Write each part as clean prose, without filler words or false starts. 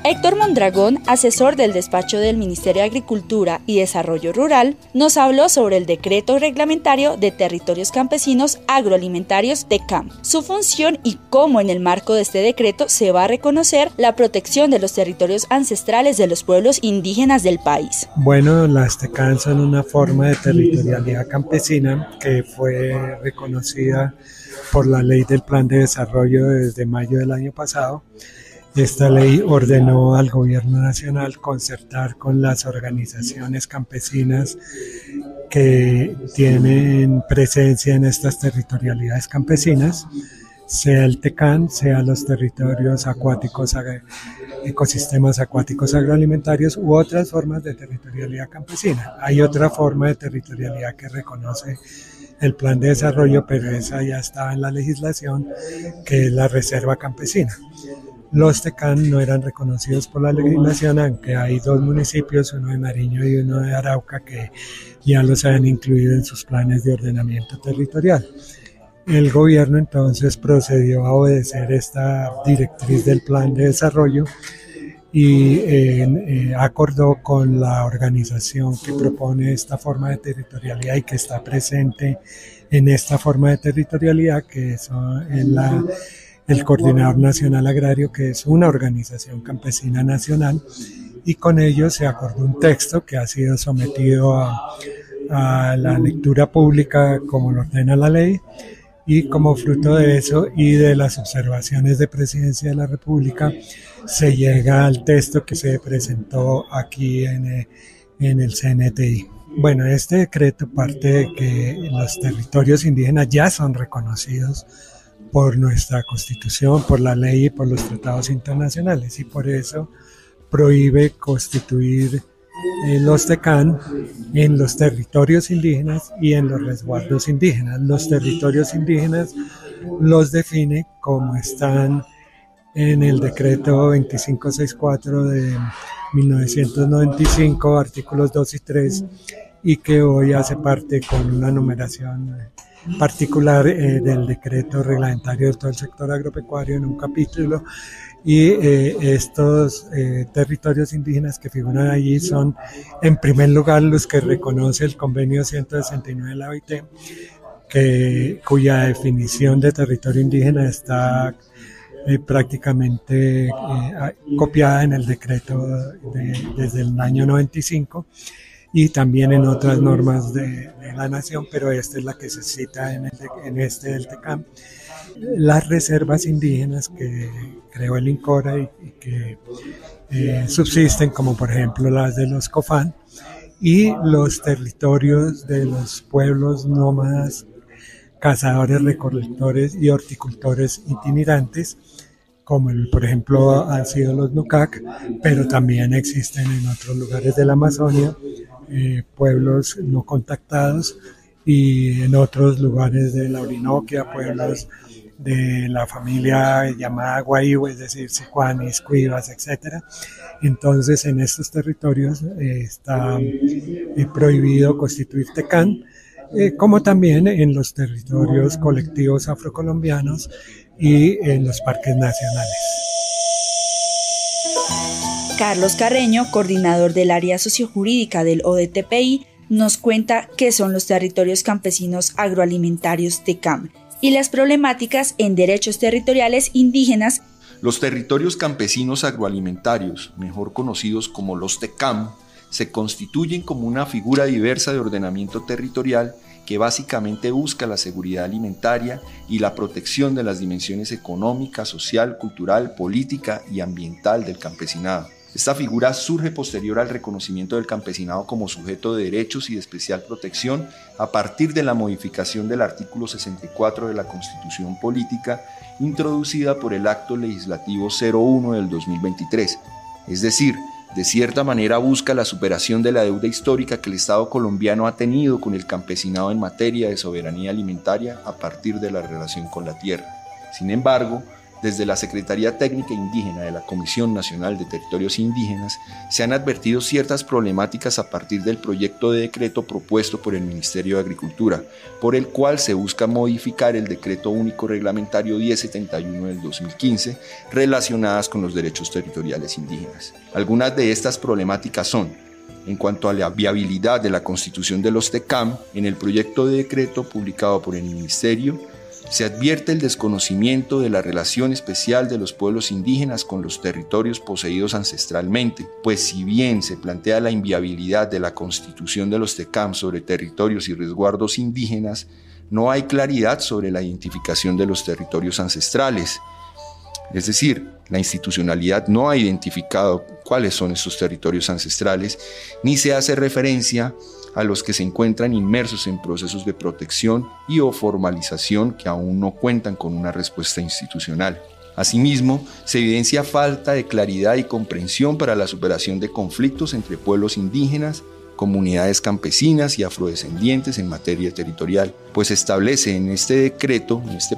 Héctor Mondragón, asesor del despacho del Ministerio de Agricultura y Desarrollo Rural, nos habló sobre el Decreto Reglamentario de Territorios Campesinos Agroalimentarios DECAM, su función y cómo en el marco de este decreto se va a reconocer la protección de los territorios ancestrales de los pueblos indígenas del país. Bueno, las DECAM son una forma de territorialidad campesina que fue reconocida por la Ley del Plan de Desarrollo desde mayo del año pasado. Esta ley ordenó al gobierno nacional concertar con las organizaciones campesinas que tienen presencia en estas territorialidades campesinas, sea el TECAN, sea los territorios acuáticos, ecosistemas acuáticos agroalimentarios u otras formas de territorialidad campesina. Hay otra forma de territorialidad que reconoce el plan de desarrollo, pero esa ya estaba en la legislación, que es la reserva campesina. Los TECAN no eran reconocidos por la legislación, aunque hay dos municipios, uno de Nariño y uno de Arauca, que ya los habían incluido en sus planes de ordenamiento territorial. El gobierno entonces procedió a obedecer esta directriz del plan de desarrollo y acordó con la organización que propone esta forma de territorialidad y que está presente en esta forma de territorialidad, que es el Coordinador Nacional Agrario, que es una organización campesina nacional, y con ellos se acordó un texto que ha sido sometido a la lectura pública como lo ordena la ley, y como fruto de eso y de las observaciones de Presidencia de la República se llega al texto que se presentó aquí en el CNTI. Bueno, este decreto parte de que los territorios indígenas ya son reconocidos por nuestra Constitución, por la ley y por los tratados internacionales, y por eso prohíbe constituir los TECAN en los territorios indígenas y en los resguardos indígenas. Los territorios indígenas los define como están en el decreto 2564 de 1995, artículos 2 y 3, y que hoy hace parte con una numeración particular del decreto reglamentario de todo el sector agropecuario en un capítulo, y estos territorios indígenas que figuran allí son en primer lugar los que reconoce el convenio 169 de la OIT, cuya definición de territorio indígena está prácticamente copiada en el decreto desde el año 95, y también en otras normas de la nación, pero esta es la que se cita en este del TECAM. Las reservas indígenas que creó el INCORA y que subsisten, como por ejemplo las de los COFAN, y los territorios de los pueblos nómadas, cazadores, recolectores y horticultores itinerantes, como por ejemplo han sido los Nucac, pero también existen en otros lugares de la Amazonia pueblos no contactados, y en otros lugares de la Orinoquia, pueblos de la familia llamada Guaihue, es decir, Sicuanis, Cuivas, etc. Entonces, en estos territorios está prohibido constituir TECAN, como también en los territorios colectivos afrocolombianos y en los parques nacionales. Carlos Carreño, coordinador del área sociojurídica del ODTPI, nos cuenta qué son los territorios campesinos agroalimentarios TECAM y las problemáticas en derechos territoriales indígenas. Los territorios campesinos agroalimentarios, mejor conocidos como los TECAM, se constituyen como una figura diversa de ordenamiento territorial que básicamente busca la seguridad alimentaria y la protección de las dimensiones económica, social, cultural, política y ambiental del campesinado. Esta figura surge posterior al reconocimiento del campesinado como sujeto de derechos y de especial protección a partir de la modificación del artículo 64 de la Constitución Política, introducida por el Acto Legislativo 01 del 2023. Es decir, de cierta manera busca la superación de la deuda histórica que el Estado colombiano ha tenido con el campesinado en materia de soberanía alimentaria a partir de la relación con la tierra. Sin embargo, Desde la Secretaría Técnica Indígena de la Comisión Nacional de Territorios Indígenas se han advertido ciertas problemáticas a partir del proyecto de decreto propuesto por el Ministerio de Agricultura, por el cual se busca modificar el Decreto Único Reglamentario 1071 del 2015 relacionadas con los derechos territoriales indígenas. Algunas de estas problemáticas son: en cuanto a la viabilidad de la constitución de los TECAM, en el proyecto de decreto publicado por el Ministerio se advierte el desconocimiento de la relación especial de los pueblos indígenas con los territorios poseídos ancestralmente, pues si bien se plantea la inviabilidad de la constitución de los TECAM sobre territorios y resguardos indígenas, no hay claridad sobre la identificación de los territorios ancestrales. Es decir, la institucionalidad no ha identificado cuáles son estos territorios ancestrales, ni se hace referencia a los que se encuentran inmersos en procesos de protección y o formalización que aún no cuentan con una respuesta institucional. Asimismo, se evidencia falta de claridad y comprensión para la superación de conflictos entre pueblos indígenas, comunidades campesinas y afrodescendientes en materia territorial, pues establece en este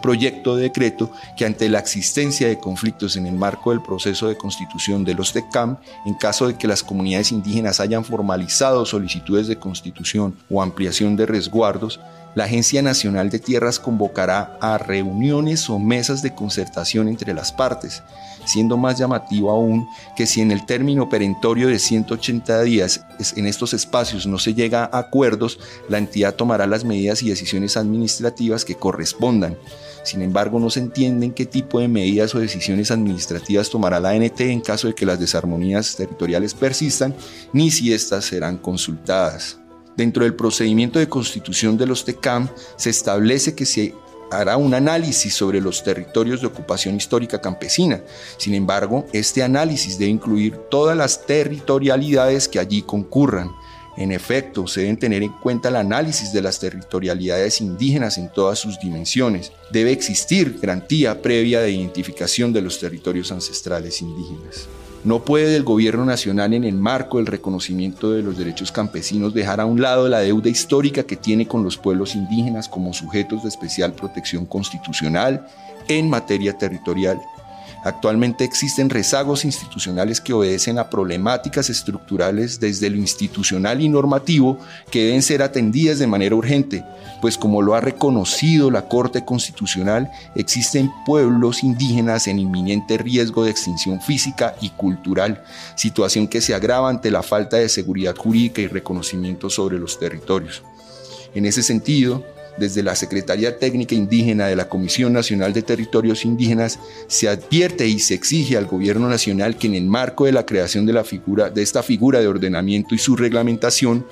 proyecto de decreto, que ante la existencia de conflictos en el marco del proceso de constitución de los TECAM, en caso de que las comunidades indígenas hayan formalizado solicitudes de constitución o ampliación de resguardos, la Agencia Nacional de Tierras convocará a reuniones o mesas de concertación entre las partes, siendo más llamativo aún que si en el término perentorio de 180 días en estos espacios no se llega a acuerdos, la entidad tomará las medidas y decisiones administrativas que correspondan. Sin embargo, no se entiende qué tipo de medidas o decisiones administrativas tomará la ANT en caso de que las desarmonías territoriales persistan, ni si éstas serán consultadas. Dentro del procedimiento de constitución de los TECAM se establece que se hará un análisis sobre los territorios de ocupación histórica campesina. Sin embargo, este análisis debe incluir todas las territorialidades que allí concurran. En efecto, se deben tener en cuenta el análisis de las territorialidades indígenas en todas sus dimensiones. Debe existir garantía previa de identificación de los territorios ancestrales indígenas. No puede el gobierno nacional, en el marco del reconocimiento de los derechos campesinos, dejar a un lado la deuda histórica que tiene con los pueblos indígenas como sujetos de especial protección constitucional en materia territorial. Actualmente existen rezagos institucionales que obedecen a problemáticas estructurales desde lo institucional y normativo que deben ser atendidas de manera urgente, pues como lo ha reconocido la Corte Constitucional, existen pueblos indígenas en inminente riesgo de extinción física y cultural, situación que se agrava ante la falta de seguridad jurídica y reconocimiento sobre los territorios. En ese sentido, desde la Secretaría Técnica Indígena de la Comisión Nacional de Territorios Indígenas se advierte y se exige al Gobierno Nacional que en el marco de la creación de esta figura de ordenamiento y su reglamentación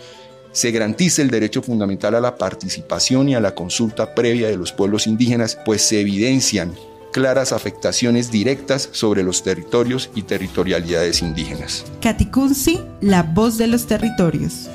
se garantice el derecho fundamental a la participación y a la consulta previa de los pueblos indígenas, pues se evidencian claras afectaciones directas sobre los territorios y territorialidades indígenas. Katicunsi, la voz de los territorios.